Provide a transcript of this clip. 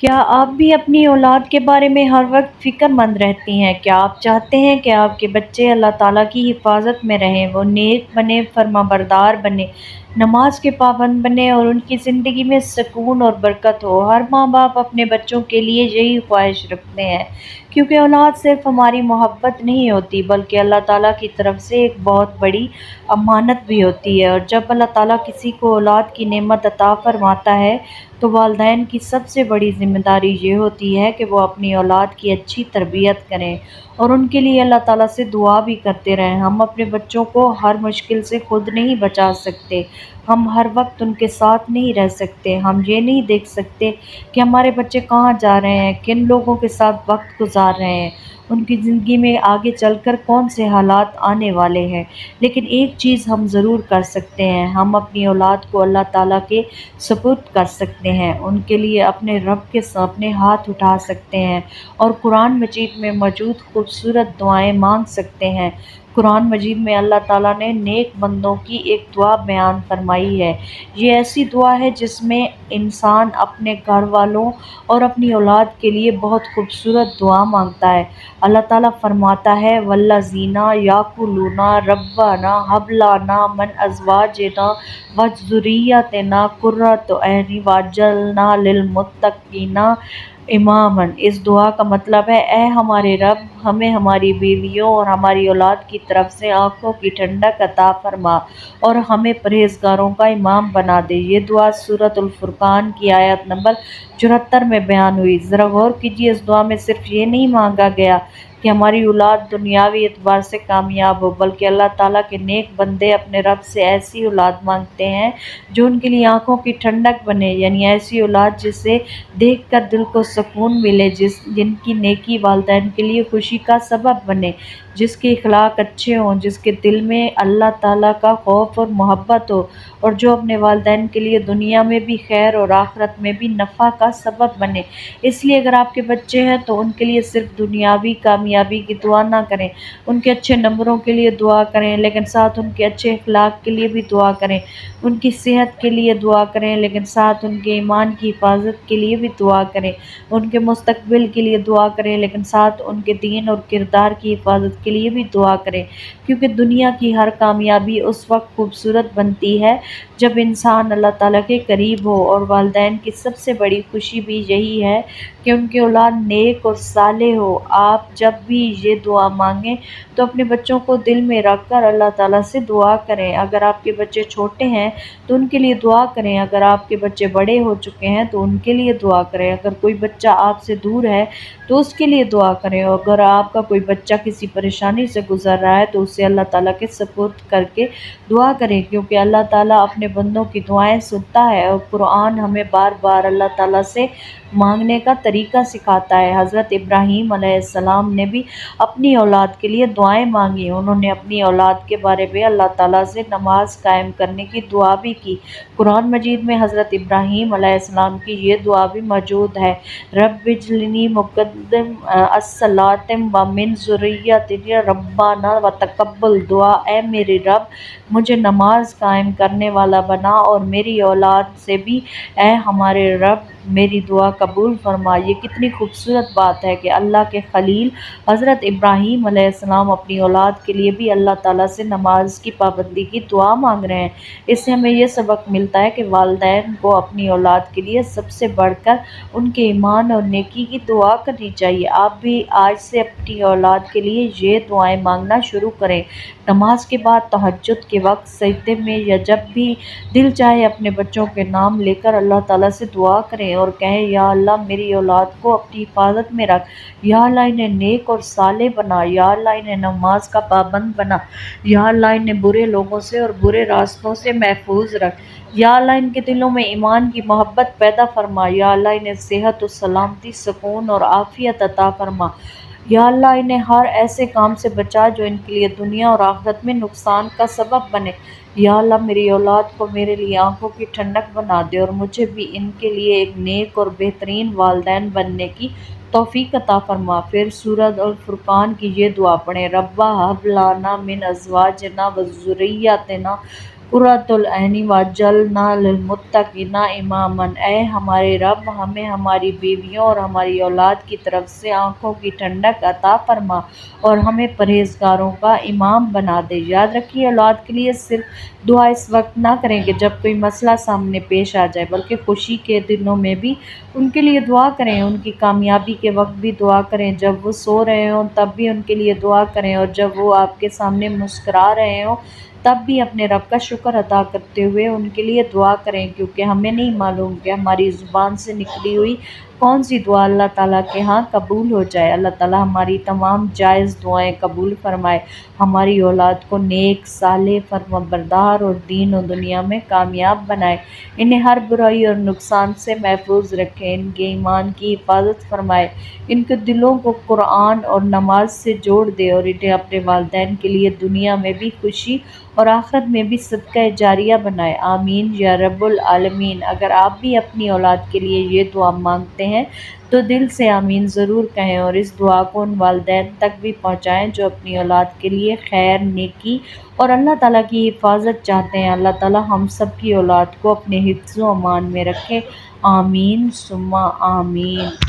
کیا آپ بھی اپنی اولاد کے بارے میں ہر وقت فکر مند رہتی ہیں؟ کیا آپ چاہتے ہیں کہ آپ کے بچے اللہ تعالیٰ کی حفاظت میں رہیں، وہ نیک بنے، فرمانبردار بنے، نماز کے پابند بنے اور ان کی زندگی میں سکون اور برکت ہو؟ ہر ماں باپ اپنے بچوں کے لیے یہی خواہش رکھتے ہیں، کیونکہ اولاد صرف ہماری محبت نہیں ہوتی بلکہ اللہ تعالیٰ کی طرف سے ایک بہت بڑی امانت بھی ہوتی ہے۔ اور جب اللہ تعالیٰ کسی کو اولاد کی نعمت عطا فرماتا ہے تو والدین کی سب سے بڑی ذمہ داری یہ ہوتی ہے کہ وہ اپنی اولاد کی اچھی تربیت کریں اور ان کے لیے اللہ تعالیٰ سے دعا بھی کرتے رہیں۔ ہم اپنے بچوں کو ہر مشکل سے خود نہیں بچا سکتے، ہم ہر وقت ان کے ساتھ نہیں رہ سکتے، ہم یہ نہیں دیکھ سکتے کہ ہمارے بچے کہاں جا رہے ہیں، کن لوگوں کے ساتھ وقت گزار رہے ہیں، ان کی زندگی میں آگے چل کر کون سے حالات آنے والے ہیں۔ لیکن ایک چیز ہم ضرور کر سکتے ہیں، ہم اپنی اولاد کو اللہ تعالیٰ کے سپرد کر سکتے ہیں، ان کے لیے اپنے رب کے سامنے ہاتھ اٹھا سکتے ہیں اور قرآن مجید میں موجود خوبصورت دعائیں مانگ سکتے ہیں۔ قرآن مجید میں اللہ تعالیٰ نے نیک بندوں کی ایک دعا بیان فرمائی ہے۔ یہ ایسی دعا ہے جس میں انسان اپنے گھر والوں اور اپنی اولاد کے لیے بہت خوبصورت دعا مانگتا ہے۔ اللہ تعالیٰ فرماتا ہے والذین یقولون ربنا ھب لنا من ازواجنا وذریتنا قرۃ اعین واجعلنا للمتقین اماما۔ اس دعا کا مطلب ہے، اے ہمارے رب، ہمیں ہماری بیویوں اور ہماری اولاد کی طرف سے آنکھوں کی ٹھنڈک عطا فرما اور ہمیں پرہیزگاروں کا امام بنا دے۔ یہ دعا سورۃ الفرقان کی آیت نمبر 74 میں بیان ہوئی۔ ذرا غور کیجیے، اس دعا میں صرف یہ نہیں مانگا گیا کہ ہماری اولاد دنیاوی اعتبار سے کامیاب ہو، بلکہ اللہ تعالیٰ کے نیک بندے اپنے رب سے ایسی اولاد مانگتے ہیں جو ان کے لیے آنکھوں کی ٹھنڈک بنے، یعنی ایسی اولاد جسے دیکھ کر دل کو سکون ملے، جن کی نیکی والدین کے لیے خوشی کا سبب بنے، جس کے اخلاق اچھے ہوں، جس کے دل میں اللہ تعالیٰ کا خوف اور محبت ہو، اور جو اپنے والدین کے لیے دنیا میں بھی خیر اور آخرت میں بھی نفع کا سبب بنے۔ اس لیے اگر آپ کے بچے ہیں تو ان کے لیے صرف دنیاوی کامیابی کی دعا نہ کریں، ان کے اچھے نمبروں کے لیے دعا کریں، لیکن ساتھ ان کے اچھے اخلاق کے لیے بھی دعا کریں، ان کی صحت کے لیے دعا کریں، لیکن ساتھ ان کے ایمان کی حفاظت کے لیے بھی دعا کریں، ان کے مستقبل کے لیے دعا کریں، لیکن ساتھ ان کے دین اور کردار کی حفاظت کے لیے بھی دعا کریں، کیونکہ دنیا کی ہر کامیابی اس وقت خوبصورت بنتی ہے جب انسان اللہ تعالیٰ کے قریب ہو، اور والدین کی سب سے بڑی خوشی بھی یہی ہے کہ ان کی اولاد نیک اور صالح ہو۔ آپ جب بھی یہ دعا مانگیں تو اپنے بچوں کو دل میں رکھ کر اللہ تعالیٰ سے دعا کریں۔ اگر آپ کے بچے چھوٹے ہیں تو ان کے لیے دعا کریں، اگر آپ کے بچے بڑے ہو چکے ہیں تو ان کے لیے دعا کریں، اگر کوئی بچہ آپ سے دور ہے تو اس کے لیے دعا کریں، اور اگر آپ کا کوئی بچہ کسی پریشانی سے گزر رہا ہے تو اسے اللہ تعالیٰ کے سپرد کر کے دعا کریں، کیونکہ اللہ تعالیٰ اپنے بندوں کی دعائیں سنتا ہے، اور قرآن ہمیں بار بار اللہ تعالیٰ سے مانگنے کا طریقہ سکھاتا ہے۔ حضرت ابراہیم علیہ السلام نے بھی اپنی اولاد کے لیے دعائیں مانگی، انہوں نے اپنی اولاد کے بارے میں اللہ تعالیٰ سے نماز قائم کرنے کی دعا بھی کی۔ قرآن مجید میں حضرت ابراہیم علیہ السلام کی یہ دعا بھی موجود ہے، رب اجعلنی مقیم الصلاۃ ومن ذریتی ربنا وتقبل دعا۔ اے میرے رب، مجھے نماز قائم کرنے والا بنا اور میری اولاد سے بھی اے ہمارے رب میری دعا قبول فرما۔ یہ کتنی خوبصورت بات ہے کہ اللہ کے خلیل حضرت ابراہیم علیہ السلام اپنی اولاد کے لیے بھی اللہ تعالیٰ سے نماز کی پابندی کی دعا مانگ رہے ہیں۔ اس سے ہمیں یہ سبق ملتا ہے کہ والدین کو اپنی اولاد کے لیے سب سے بڑھ کر ان کے ایمان اور نیکی کی دعا کرنی چاہیے۔ آپ بھی آج سے اپنی اولاد کے لیے یہ دعائیں مانگنا شروع کریں۔ نماز کے بعد، تہجد کے وقت، سجدے میں، یا جب بھی دل چاہے اپنے بچوں کے نام لے کر اللہ تعالیٰ سے دعا کریں اور کہیں، یا اللہ میری اولاد کو اپنی حفاظت میں رکھ، یا اللہ انہیں نیک اور صالح بنا، یا اللہ انہیں نماز کا پابند بنا، یا اللہ انہیں برے لوگوں سے اور برے راستوں سے محفوظ رکھ، یا اللہ ان کے دلوں میں ایمان کی محبت پیدا فرما، یا اللہ انہیں صحت و سلامتی، سکون اور عافیت عطا فرما، یا اللہ انہیں ہر ایسے کام سے بچا جو ان کے لیے دنیا اور آخرت میں نقصان کا سبب بنے، یا اللہ میری اولاد کو میرے لیے آنکھوں کی ٹھنڈک بنا دے اور مجھے بھی ان کے لیے ایک نیک اور بہترین والدین بننے کی توفیق عطا فرما۔ پھر سورۃ الفرقان کی یہ دعا پڑھیں، ربنا ھب لنا من ازواجنا وذریتنا قرۃ العین وجعلنا للمتقین اماما۔ اے ہمارے رب، ہمیں ہماری بیویوں اور ہماری اولاد کی طرف سے آنکھوں کی ٹھنڈک عطا فرما اور ہمیں پرہیزگاروں کا امام بنا دے۔ یاد رکھیے، اولاد کے لیے صرف دعا اس وقت نہ کریں کہ جب کوئی مسئلہ سامنے پیش آ جائے، بلکہ خوشی کے دنوں میں بھی ان کے لیے دعا کریں، ان کی کامیابی کے وقت بھی دعا کریں، جب وہ سو رہے ہوں تب بھی ان کے لیے دعا کریں، اور جب وہ آپ کے سامنے مسکرا رہے ہوں تب بھی اپنے رب کا شکر ادا کرتے ہوئے ان کے لیے دعا کریں، کیونکہ ہمیں نہیں معلوم کہ ہماری زبان سے نکلی ہوئی کون سی دعا اللہ تعالیٰ کے ہاں قبول ہو جائے۔ اللہ تعالیٰ ہماری تمام جائز دعائیں قبول فرمائے، ہماری اولاد کو نیک، صالح، فرمانبردار اور دین و دنیا میں کامیاب بنائے، انہیں ہر برائی اور نقصان سے محفوظ رکھے، ان کے ایمان کی حفاظت فرمائے، ان کے دلوں کو قرآن اور نماز سے جوڑ دے، اور انہیں اپنے والدین کے لیے دنیا میں بھی خوشی اور آخرت میں بھی صدقہ جاریہ بنائے، آمین یا رب العالمین۔ اگر آپ بھی اپنی اولاد کے لیے یہ دعا مانگتے ہیں تو دل سے آمین ضرور کہیں، اور اس دعا کو ان والدین تک بھی پہنچائیں جو اپنی اولاد کے لیے خیر، نیکی اور اللہ تعالیٰ کی حفاظت چاہتے ہیں۔ اللہ تعالیٰ ہم سب کی اولاد کو اپنے حفظ و امان میں رکھے، آمین ثم آمین۔